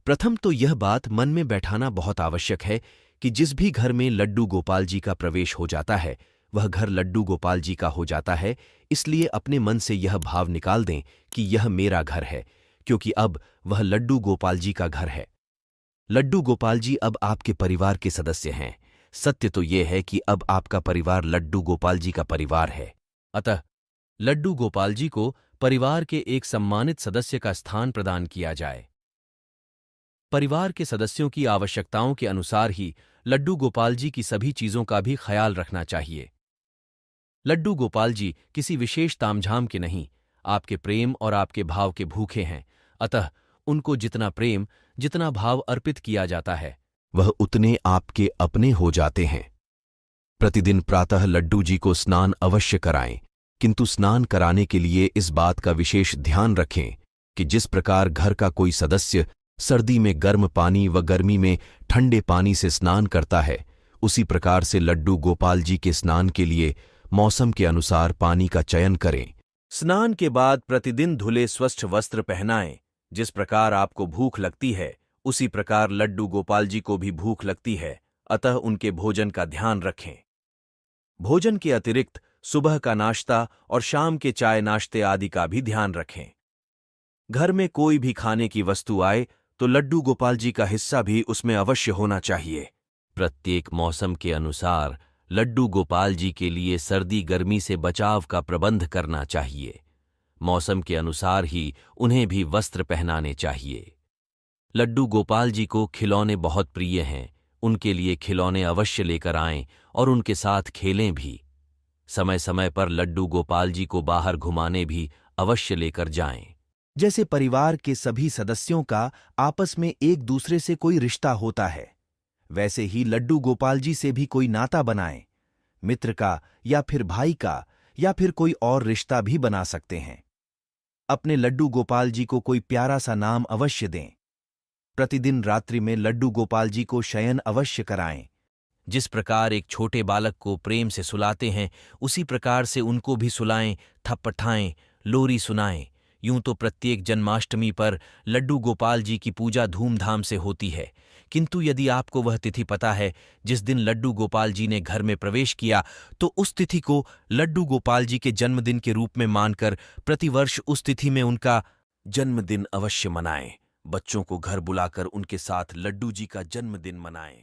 प्रथम तो यह बात मन में बैठाना बहुत आवश्यक है कि जिस भी घर में लड्डू गोपाल जी का प्रवेश हो जाता है वह घर लड्डू गोपाल जी का हो जाता है। इसलिए अपने मन से यह भाव निकाल दें कि यह मेरा घर है, क्योंकि अब वह लड्डू गोपाल जी का घर है। लड्डू गोपाल जी अब आपके परिवार के सदस्य हैं। सत्य तो यह है कि अब आपका परिवार लड्डू गोपाल जी का परिवार है। अतः लड्डू गोपाल जी को परिवार के एक सम्मानित सदस्य का स्थान प्रदान किया जाए। परिवार के सदस्यों की आवश्यकताओं के अनुसार ही लड्डू गोपाल जी की सभी चीजों का भी ख्याल रखना चाहिए। लड्डू गोपाल जी किसी विशेष तामझाम के नहीं, आपके प्रेम और आपके भाव के भूखे हैं। अतः उनको जितना प्रेम, जितना भाव अर्पित किया जाता है वह उतने आपके अपने हो जाते हैं। प्रतिदिन प्रातः लड्डू जी को स्नान अवश्य कराएं, किंतु स्नान कराने के लिए इस बात का विशेष ध्यान रखें कि जिस प्रकार घर का कोई सदस्य सर्दी में गर्म पानी व गर्मी में ठंडे पानी से स्नान करता है, उसी प्रकार से लड्डू गोपाल जी के स्नान के लिए मौसम के अनुसार पानी का चयन करें। स्नान के बाद प्रतिदिन धुले स्वच्छ वस्त्र पहनाएं। जिस प्रकार आपको भूख लगती है उसी प्रकार लड्डू गोपाल जी को भी भूख लगती है, अतः उनके भोजन का ध्यान रखें। भोजन के अतिरिक्त सुबह का नाश्ता और शाम के चाय नाश्ते आदि का भी ध्यान रखें। घर में कोई भी खाने की वस्तु आए तो लड्डू गोपाल जी का हिस्सा भी उसमें अवश्य होना चाहिए। प्रत्येक मौसम के अनुसार लड्डू गोपाल जी के लिए सर्दी गर्मी से बचाव का प्रबंध करना चाहिए। मौसम के अनुसार ही उन्हें भी वस्त्र पहनाने चाहिए। लड्डू गोपाल जी को खिलौने बहुत प्रिय हैं, उनके लिए खिलौने अवश्य लेकर आएं और उनके साथ खेलें भी। समय समय पर लड्डू गोपाल जी को बाहर घुमाने भी अवश्य लेकर जाएं। जैसे परिवार के सभी सदस्यों का आपस में एक दूसरे से कोई रिश्ता होता है, वैसे ही लड्डू गोपाल जी से भी कोई नाता बनाएं। मित्र का या फिर भाई का या फिर कोई और रिश्ता भी बना सकते हैं। अपने लड्डू गोपाल जी को कोई प्यारा सा नाम अवश्य दें। प्रतिदिन रात्रि में लड्डू गोपाल जी को शयन अवश्य कराएं। जिस प्रकार एक छोटे बालक को प्रेम से सुलाते हैं उसी प्रकार से उनको भी सुलाएं, थपथाएं, लोरी सुनाएं। यूं तो प्रत्येक जन्माष्टमी पर लड्डू गोपाल जी की पूजा धूमधाम से होती है, किंतु यदि आपको वह तिथि पता है जिस दिन लड्डू गोपाल जी ने घर में प्रवेश किया, तो उस तिथि को लड्डू गोपाल जी के जन्मदिन के रूप में मानकर प्रतिवर्ष उस तिथि में उनका जन्मदिन अवश्य मनाएं। बच्चों को घर बुलाकर उनके साथ लड्डू जी का जन्मदिन मनाएं।